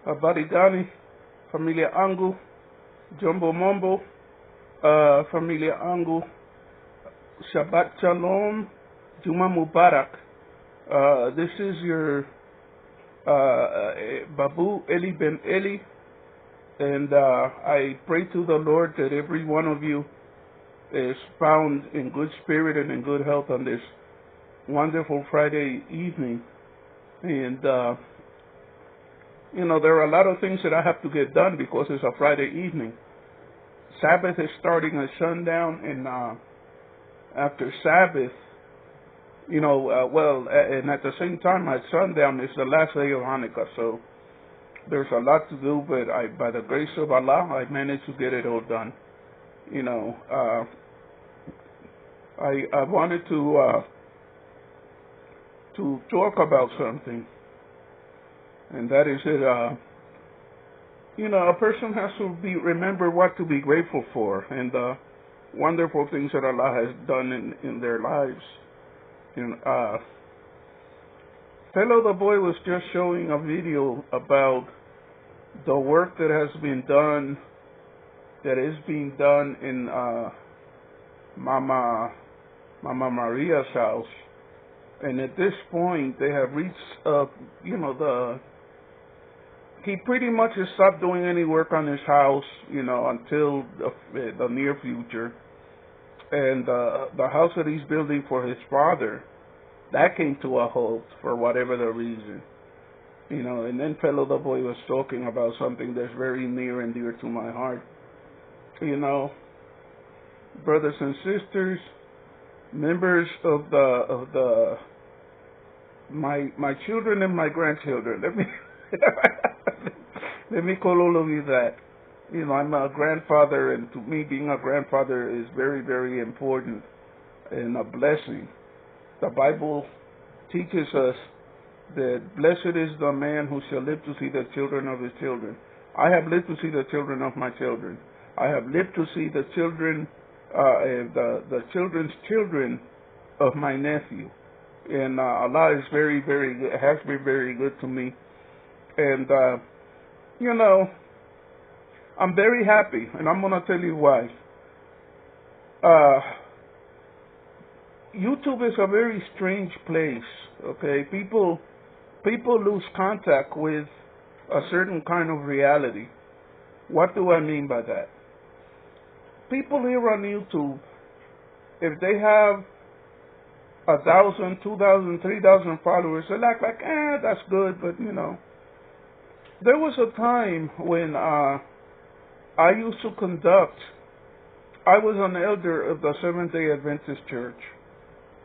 Habari gani, familia angu, Jumbo Mombo, familia angu, Shabbat Shalom, Juma Mubarak. This is your Babu Eli-Ben-Eli, and I pray to the Lord that every one of you is found in good spirit and in good health on this wonderful Friday evening. And there are a lot of things that I have to get done because it's a Friday evening. Sabbath is starting at sundown, and after Sabbath, and at the same time at sundown is the last day of Hanukkah. So there's a lot to do, but by the grace of Allah, I managed to get it all done. I wanted to talk about something. And that is that, a person has to remember what to be grateful for and the wonderful things that Allah has done in their lives. Fellow the boy was just showing a video about the work that is being done in Mama Maria's house. And at this point, they have reached, he pretty much has stopped doing any work on his house, until the near future. And the house that he's building for his father, that came to a halt for whatever the reason. And then fellow the boy was talking about something that's very near and dear to my heart. Brothers and sisters, members of my children and my grandchildren. Let me call all of you that. I'm a grandfather, and to me, being a grandfather is very, very important and a blessing. The Bible teaches us that blessed is the man who shall live to see the children of his children. I have lived to see the children of my children. I have lived to see the children, the children's children of my nephew. And Allah is very, very good, has been very good to me. And, I'm very happy, and I'm going to tell you why. YouTube is a very strange place, okay? People lose contact with a certain kind of reality. What do I mean by that? People here on YouTube, if they have 1,000, 2,000, 3,000 followers, they're like, that's good, but there was a time when I used to conduct. I was an elder of the Seventh-day Adventist Church,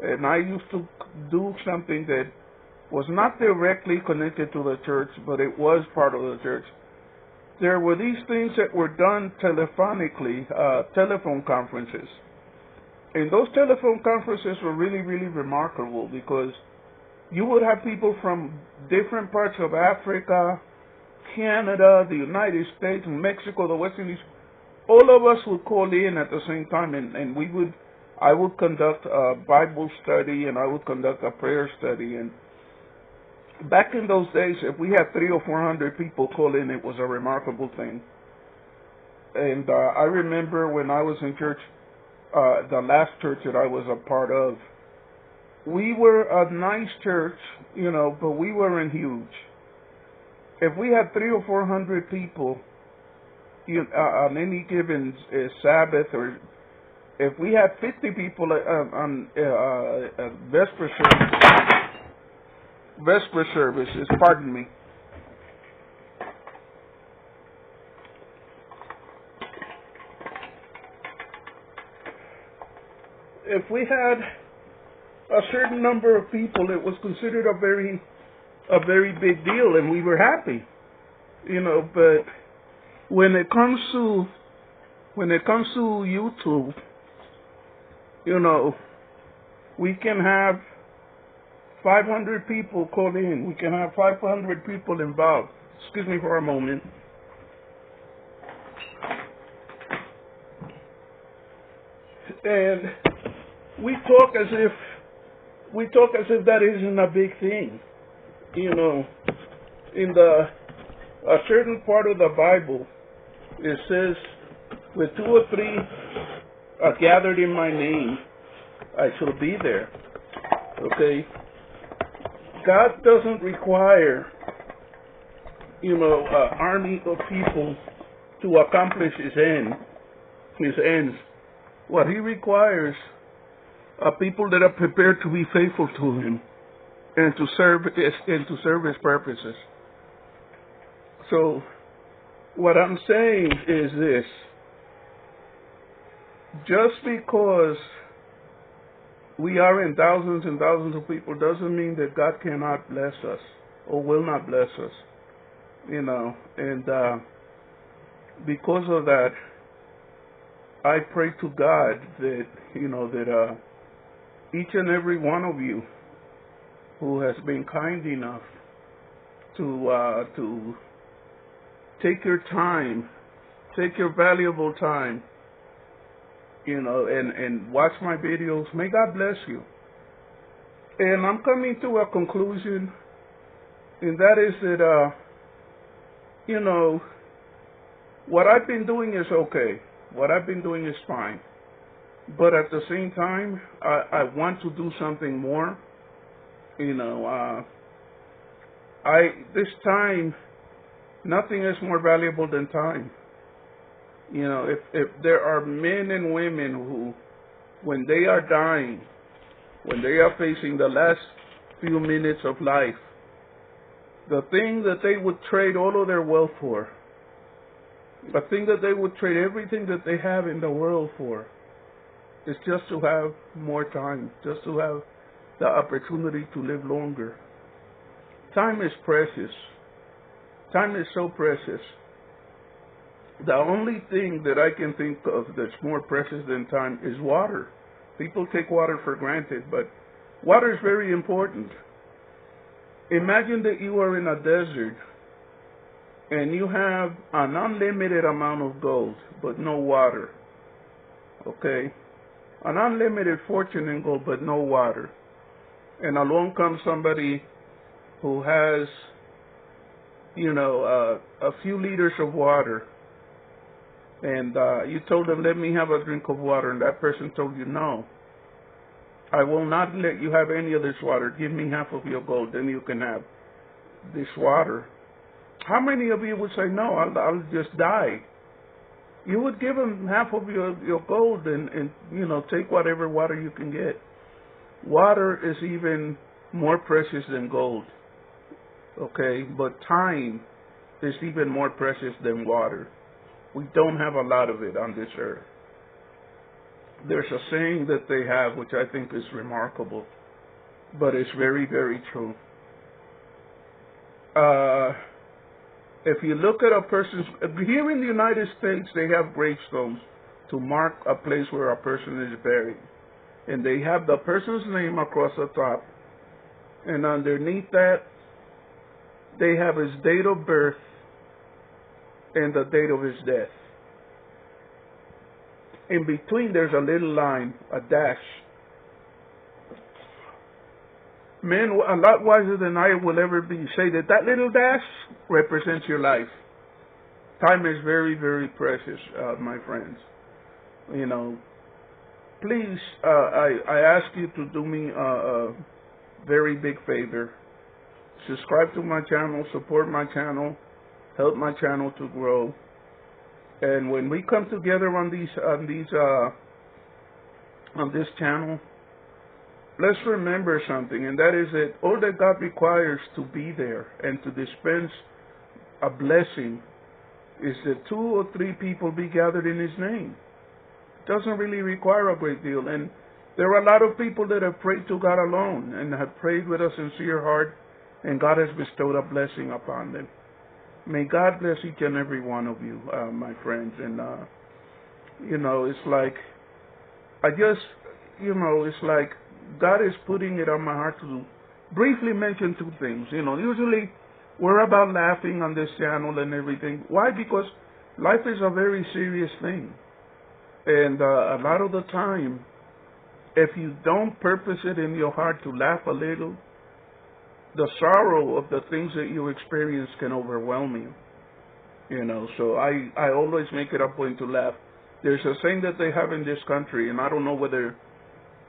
and I used to do something that was not directly connected to the church, but it was part of the church. There were these things that were done telephonically, telephone conferences. And those telephone conferences were really, really remarkable because you would have people from different parts of Africa, Canada, the United States, Mexico, the West Indies. All of us would call in at the same time, and I would conduct a Bible study, and I would conduct a prayer study. And back in those days, if we had 300 or 400 people call in, it was a remarkable thing. And I remember when I was in church, the last church that I was a part of, we were a nice church, but we weren't huge. If we had 300 or 400 people on any given Sabbath, or if we had 50 people on Vesper services, pardon me. If we had a certain number of people, it was considered a very big deal, and we were happy, but when it comes to YouTube, we can have 500 people call in. We can have 500 people involved. Excuse me for a moment. And we talk as if that isn't a big thing. In the a certain part of the Bible, it says, with 2 or 3 are gathered in my name, I shall be there. Okay? God doesn't require, an army of people to accomplish his ends. What he requires are people that are prepared to be faithful to him and to serve his purposes. So, what I'm saying is this: just because we are in thousands and thousands of people doesn't mean that God cannot bless us or will not bless us. And because of that, I pray to God that, that each and every one of you who has been kind enough to take your time, take your valuable time, and watch my videos. May God bless you. And I'm coming to a conclusion, and that is that, what I've been doing is okay. What I've been doing is fine. But at the same time, I want to do something more. This time, nothing is more valuable than time. If there are men and women who, when they are dying, when they are facing the last few minutes of life, the thing that they would trade all of their wealth for, the thing that they would trade everything that they have in the world for, is just to have more time, just to have the opportunity to live longer. Time is precious. Time is so precious. The only thing that I can think of that's more precious than time is water. People take water for granted, but water is very important. Imagine that you are in a desert and you have an unlimited amount of gold, but no water. Okay? An unlimited fortune in gold, but no water. And along comes somebody who has, a few liters of water. And you told them, let me have a drink of water. And that person told you, no, I will not let you have any of this water. Give me half of your gold, then you can have this water. How many of you would say, no, I'll just die? You would give them half of your gold and take whatever water you can get. Water is even more precious than gold. Okay? But time is even more precious than water. We don't have a lot of it on this earth. There's a saying that they have, which I think is remarkable, but it's very, very true. If you look at a person's, here in the United States, they have gravestones to mark a place where a person is buried. And they have the person's name across the top. And underneath that, they have his date of birth and the date of his death. In between, there's a little line, a dash. Men, a lot wiser than I will ever be, say that little dash represents your life. Time is very, very precious, my friends. Please, I ask you to do me a very big favor. Subscribe to my channel, support my channel, help my channel to grow. And when we come together on this channel, let's remember something, and that is that all that God requires to be there and to dispense a blessing is that 2 or 3 people be gathered in His name. It doesn't really require a great deal. And there are a lot of people that have prayed to God alone and have prayed with a sincere heart, and God has bestowed a blessing upon them. May God bless each and every one of you, my friends. And, it's like, it's like God is putting it on my heart to briefly mention 2 things. Usually we're about laughing on this channel and everything. Why? Because life is a very serious thing. And a lot of the time, if you don't purpose it in your heart to laugh a little, the sorrow of the things that you experience can overwhelm you. So I always make it a point to laugh. There's a saying that they have in this country, and I don't know whether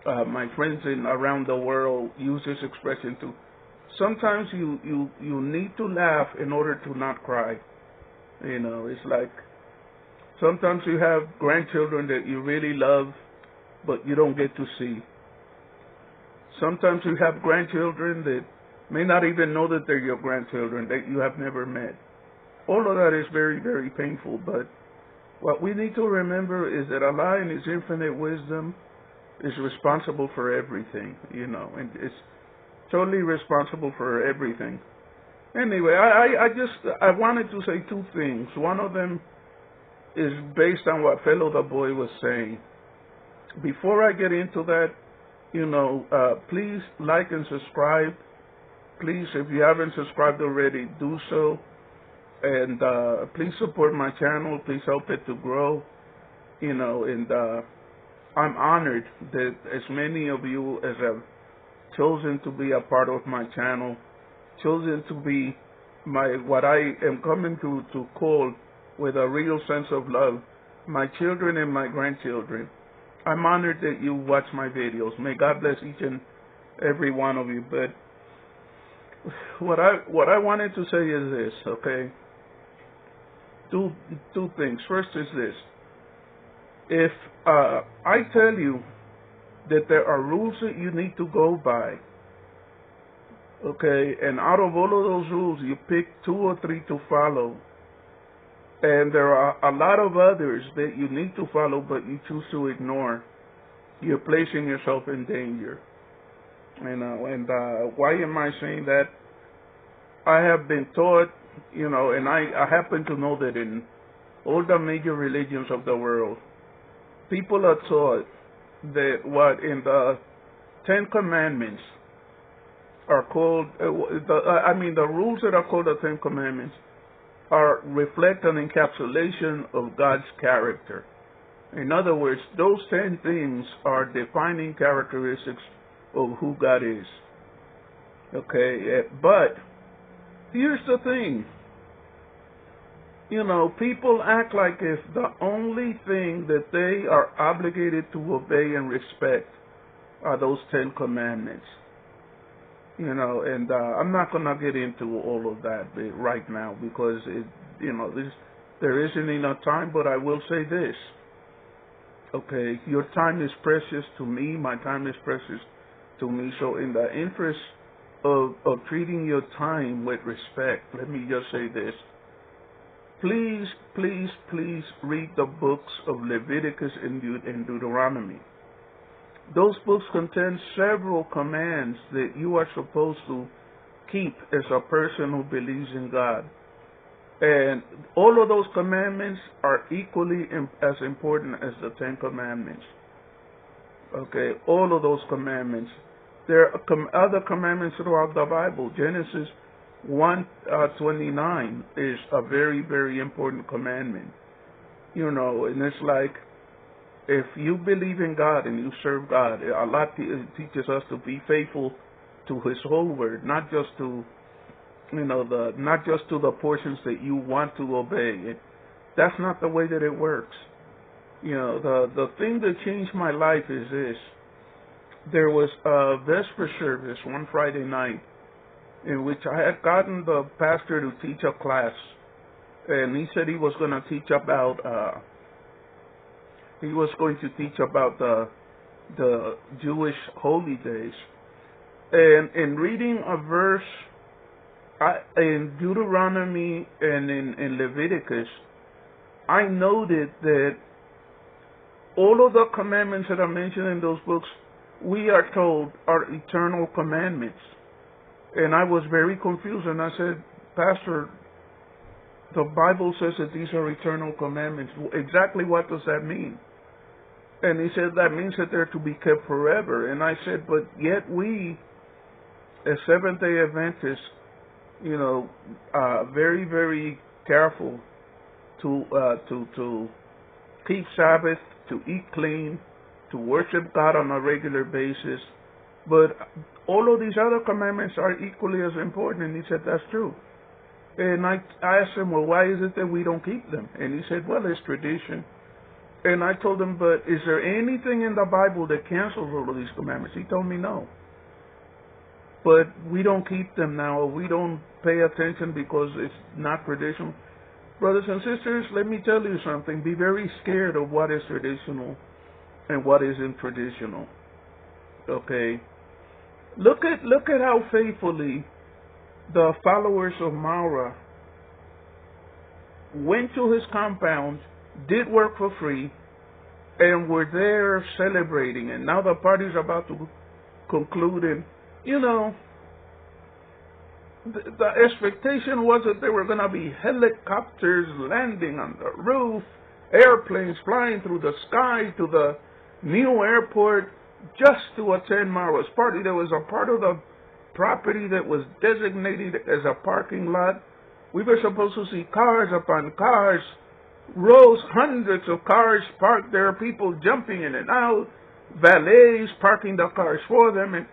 my friends around the world use this expression too. Sometimes you need to laugh in order to not cry. It's like sometimes you have grandchildren that you really love, but you don't get to see. Sometimes you have grandchildren that may not even know that they're your grandchildren, that you have never met. All of that is very, very painful, but what we need to remember is that Allah in His infinite wisdom is responsible for everything, and it's totally responsible for everything. Anyway, I wanted to say two things. One of them is based on what Fellow the Boy was saying. Before I get into that, please like and subscribe. Please, if you haven't subscribed already, do so. And please support my channel. Please help it to grow. And I'm honored that as many of you as have chosen to be a part of my channel, chosen to be what I am coming to call with a real sense of love, my children and my grandchildren. I'm honored that you watch my videos. May God bless each and every one of you. But what I wanted to say is this, okay? Two things. First is this. If I tell you that there are rules that you need to go by, okay, and out of all of those rules you pick 2 or 3 to follow, and there are a lot of others that you need to follow but you choose to ignore, you're placing yourself in danger. And why am I saying that? I have been taught, and I happen to know that in all the major religions of the world, people are taught that what in the 10 Commandments are called, the rules that are called the 10 Commandments reflect an encapsulation of God's character. In other words, those 10 things are defining characteristics of who God is. Okay, but here's the thing. People act like if the only thing that they are obligated to obey and respect are those 10 commandments. And I'm not going to get into all of that right now because, there isn't enough time, but I will say this. Okay, your time is precious to me. My time is precious to me. So in the interest of treating your time with respect, let me just say this. Please, please, please read the books of Leviticus and Deuteronomy. Those books contain several commands that you are supposed to keep as a person who believes in God. And all of those commandments are equally as important as the 10 commandments. Okay, all of those commandments. There are other commandments throughout the Bible. Genesis 1:29 is a very, very important commandment. And it's like, if you believe in God and you serve God, Allah teaches us to be faithful to His whole word, not just to, not just to the portions that you want to obey. That's not the way that it works. The thing that changed my life is this. There was a Vesper service one Friday night in which I had gotten the pastor to teach a class, and he said he was going to teach about the Jewish holy days. And in reading a verse in Deuteronomy and in Leviticus, I noted that all of the commandments that are mentioned in those books, we are told are eternal commandments. And I was very confused, and I said, Pastor, the Bible says that these are eternal commandments. Exactly what does that mean? And he said, that means that they're to be kept forever. And I said, but yet we, as Seventh-day Adventists, very, very careful to keep Sabbath, to eat clean, to worship God on a regular basis. But all of these other commandments are equally as important. And he said, that's true. And I asked him, well, why is it that we don't keep them? And he said, well, it's tradition. And I told him, but is there anything in the Bible that cancels all of these commandments? He told me no. But we don't keep them now. We don't pay attention because it's not traditional. Brothers and sisters, let me tell you something. Be very scared of what is traditional and what isn't traditional. Okay? Look at how faithfully the followers of Mara went to his compound, did work for free, and were there celebrating. And now the party's about to conclude. And, you know, the expectation was that there were going to be helicopters landing on the roof, airplanes flying through the sky to the new airport just to attend Mara's party. There was a part of the property that was designated as a parking lot. We were supposed to see cars upon cars, rows, hundreds of cars parked there, people jumping in and out, valets parking the cars for them, and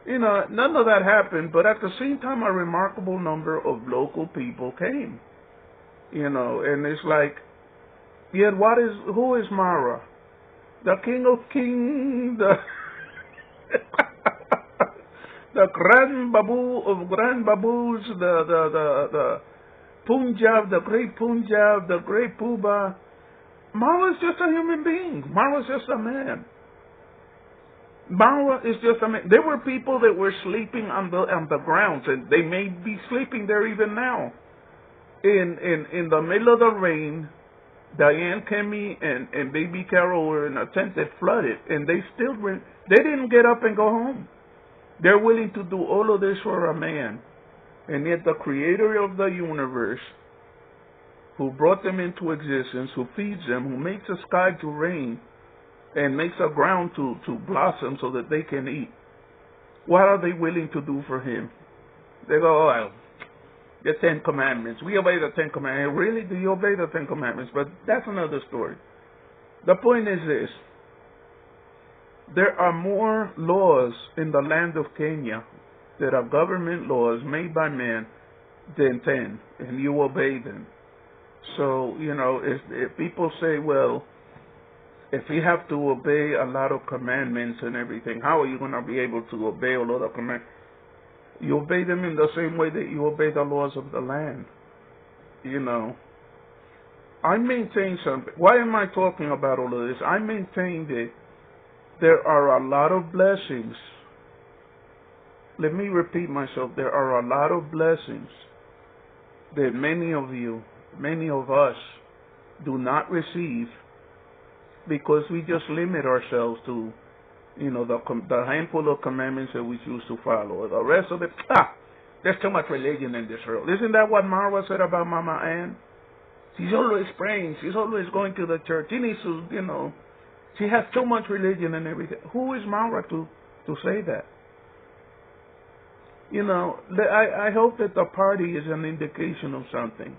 you know, none of that happened. But at the same time, a remarkable number of local people came. You know, and it's like, yet who is Mara? The King of Kings, the Grand Babu of Grand Babus, the Punjab, the great Punjab, the great Puba. Mara is just a human being. Mara is just a man. Mara is just a man. There were people that were sleeping on the grounds, and they may be sleeping there even now. In the middle of the rain, Diane, Kemi, and baby Carol were in a tent that flooded, and they didn't get up and go home. They're willing to do all of this for a man. And yet the creator of the universe, who brought them into existence, who feeds them, who makes the sky to rain, and makes the ground to blossom so that they can eat, what are they willing to do for him? They go, oh, well, the 10 Commandments. We obey the 10 Commandments. Really? Do you obey the 10 Commandments? But that's another story. The point is this. There are more laws in the land of Kenya that are government laws made by man than 10, and you obey them. So, you know, if people say, well, if you have to obey a lot of commandments and everything, how are you going to be able to obey a lot of commandments? You obey them in the same way that you obey the laws of the land. You know, I maintain something. Why am I talking about all of this? I maintain that there are a lot of blessings. Let me repeat myself. There are a lot of blessings that many of us do not receive because we just limit ourselves to, you know, the handful of commandments that we choose to follow. The rest of it, there's too much religion in this world. Isn't that what Marwa said about Mama Ann? She's always praying. She's always going to the church. She needs to, you know, she has too much religion and everything. Who is Marwa to say that? You know, I hope that the party is an indication of something.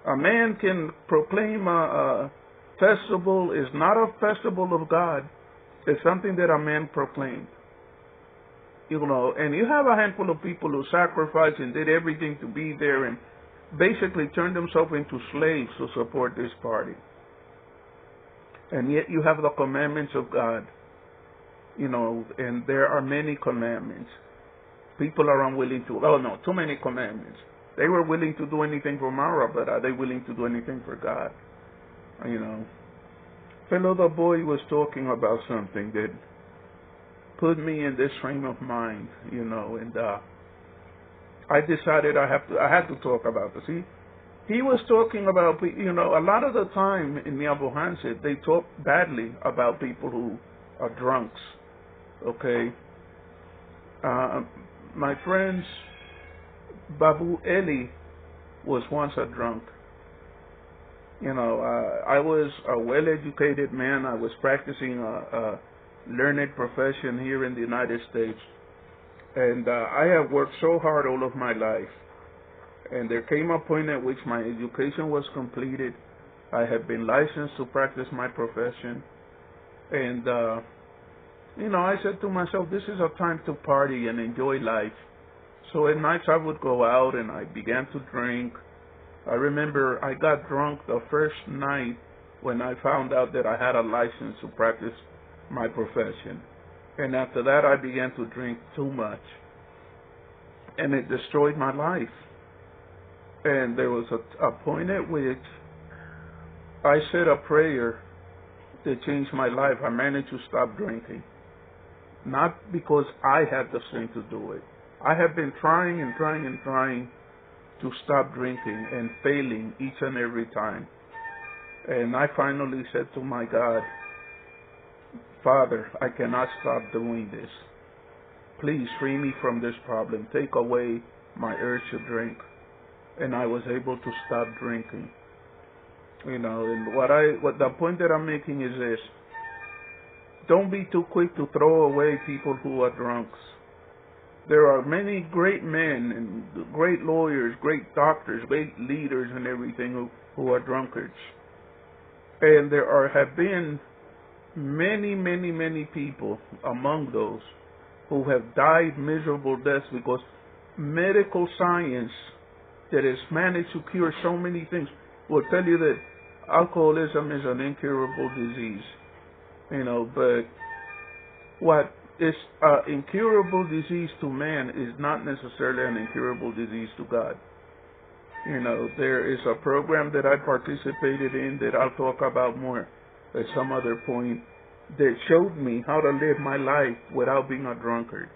A man can proclaim a festival is not a festival of God. It's something that a man proclaimed. You know, and you have a handful of people who sacrificed and did everything to be there and basically turned themselves into slaves to support this party. And yet you have the commandments of God. You know, and there are many commandments. People are unwilling to, too many commandments. They were willing to do anything for Mara, but are they willing to do anything for God? You know. Fellow, the boy was talking about something that put me in this frame of mind, you know, and I decided I had to talk about this. He was talking about, you know, a lot of the time in Nyabohanset, they talk badly about people who are drunks, okay? My friend's Babu Eli was once a drunk. You know, I was a well-educated man. I was practicing a learned profession here in the United States. And I have worked so hard all of my life. And there came a point at which my education was completed. I had been licensed to practice my profession. And, you know, I said to myself, this is a time to party and enjoy life. So at nights I would go out and I began to drink. I remember I got drunk the first night when I found out that I had a license to practice my profession. And after that I began to drink too much. And it destroyed my life. And there was a point at which I said a prayer that changed my life. I managed to stop drinking. Not because I had the strength to do it. I have been trying and trying and trying to stop drinking and failing each and every time. And I finally said to my God, Father, I cannot stop doing this. Please free me from this problem. Take away my urge to drink. And I was able to stop drinking. And what the point that I'm making is this. Don't be too quick to throw away people who are drunks. There are many great men and great lawyers, great doctors, great leaders and everything who are drunkards. And there have been many people among those who have died miserable deaths because medical science that has managed to cure so many things will tell you that alcoholism is an incurable disease. But what is an incurable disease to man is not necessarily an incurable disease to God. There is a program that I participated in that I'll talk about more at some other point that showed me how to live my life without being a drunkard.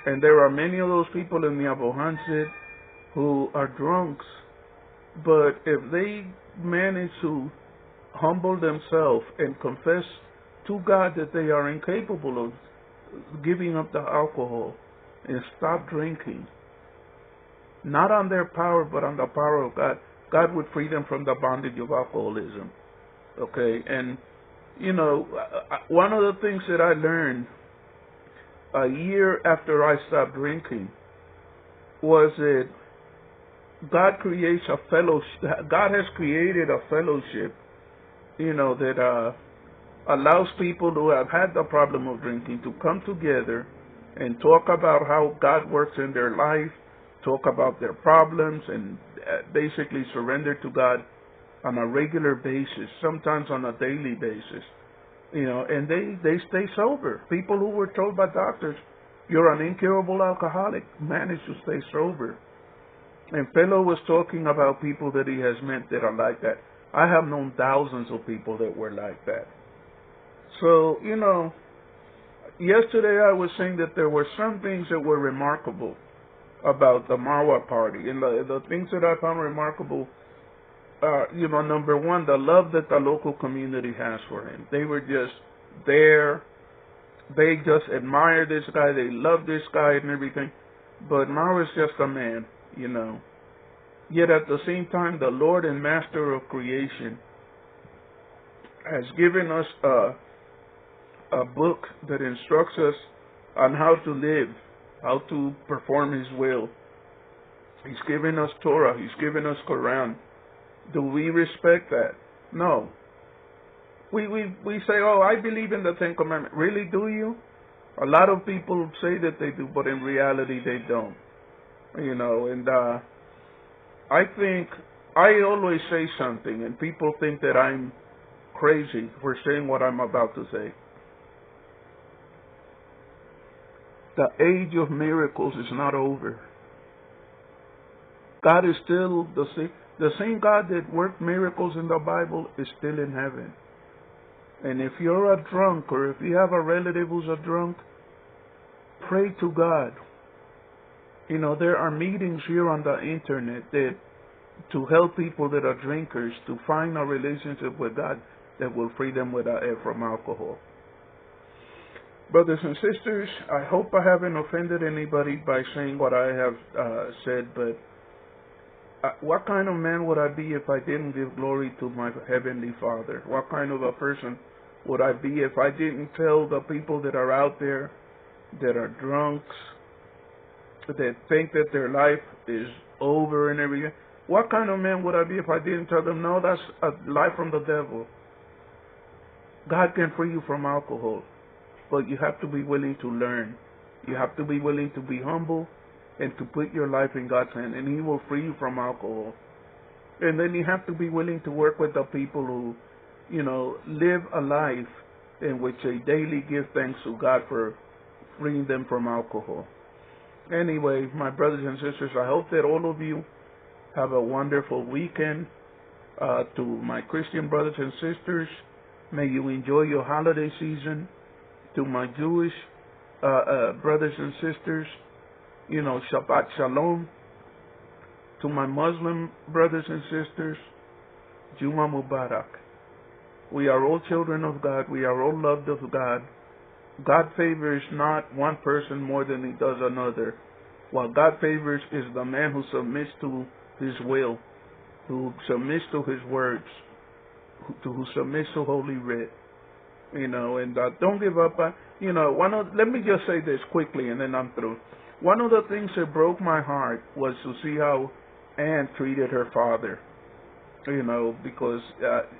And there are many of those people in the Abohansit who are drunks, but if they manage to humble themselves and confess to God that they are incapable of giving up the alcohol and stop drinking, not on their power but on the power of God, God would free them from the bondage of alcoholism. Okay, and one of the things that I learned a year after I stopped drinking was that God creates a fellowship. God has created a fellowship, that allows people who have had the problem of drinking to come together and talk about how God works in their life, talk about their problems, and basically surrender to God on a regular basis, sometimes on a daily basis. And they stay sober. People who were told by doctors, you're an incurable alcoholic, manage to stay sober. And Fellow was talking about people that he has met that are like that. I have known thousands of people that were like that. So, yesterday I was saying that there were some things that were remarkable about the Marwa party. And the things that I found remarkable, number one, the love that the local community has for him. They were just there. They just admire this guy. They love this guy and everything. But Marwa is just a man, Yet at the same time, the Lord and Master of creation has given us a book that instructs us on how to live, how to perform His will. He's given us Torah. He's given us Quran. Do we respect that? No. We say, oh, I believe in the Ten Commandments. Really, do you? A lot of people say that they do, but in reality they don't. And I think I always say something, and people think that I'm crazy for saying what I'm about to say. The age of miracles is not over. God is still the same God that worked miracles in the Bible is still in heaven. And if you're a drunk or if you have a relative who's a drunk, pray to God. There are meetings here on the internet to help people that are drinkers to find a relationship with God that will free them from alcohol. Brothers and sisters, I hope I haven't offended anybody by saying what I have said, but what kind of man would I be if I didn't give glory to my Heavenly Father? What kind of a person would I be if I didn't tell the people that are out there that are drunks, that think that their life is over and everything? What kind of man would I be if I didn't tell them, no, that's a lie from the devil? God can free you from alcohol, but you have to be willing to learn. You have to be willing to be humble, and to put your life in God's hand, and He will free you from alcohol. And then you have to be willing to work with the people who, live a life in which they daily give thanks to God for freeing them from alcohol. Anyway, my brothers and sisters, I hope that all of you have a wonderful weekend. To my Christian brothers and sisters, may you enjoy your holiday season. To my Jewish brothers and sisters, Shabbat Shalom. To my Muslim brothers and sisters, Juma Mubarak. We are all children of God. We are all loved of God. God favors not one person more than He does another. What God favors is the man who submits to His will, who submits to His words, who submits to Holy Writ. And don't give up. Let me just say this quickly, and then I'm through. One of the things that broke my heart was to see how Anne treated her father. Because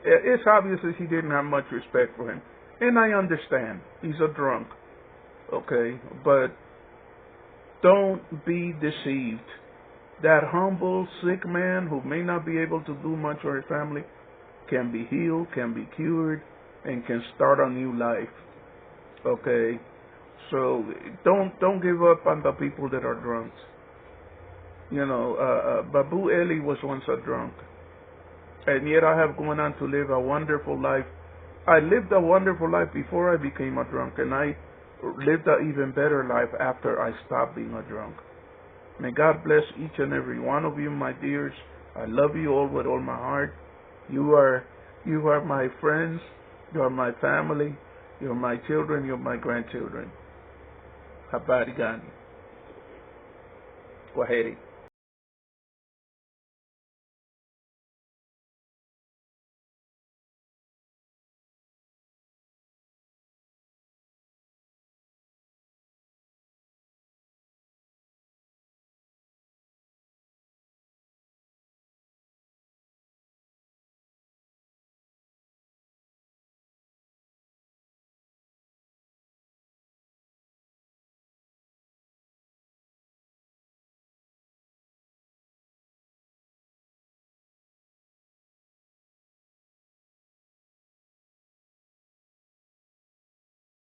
it's obvious that she didn't have much respect for him. And I understand. He's a drunk. Okay? But don't be deceived. That humble, sick man who may not be able to do much for his family can be healed, can be cured, and can start a new life. Okay? So don't give up on the people that are drunks. Babu Eli was once a drunk. And yet I have gone on to live a wonderful life. I lived a wonderful life before I became a drunk, and I lived an even better life after I stopped being a drunk. May God bless each and every one of you, my dears. I love you all with all my heart. You are my friends. You are my family. You're my children. You're my grandchildren. Habari gani? Kwaheri.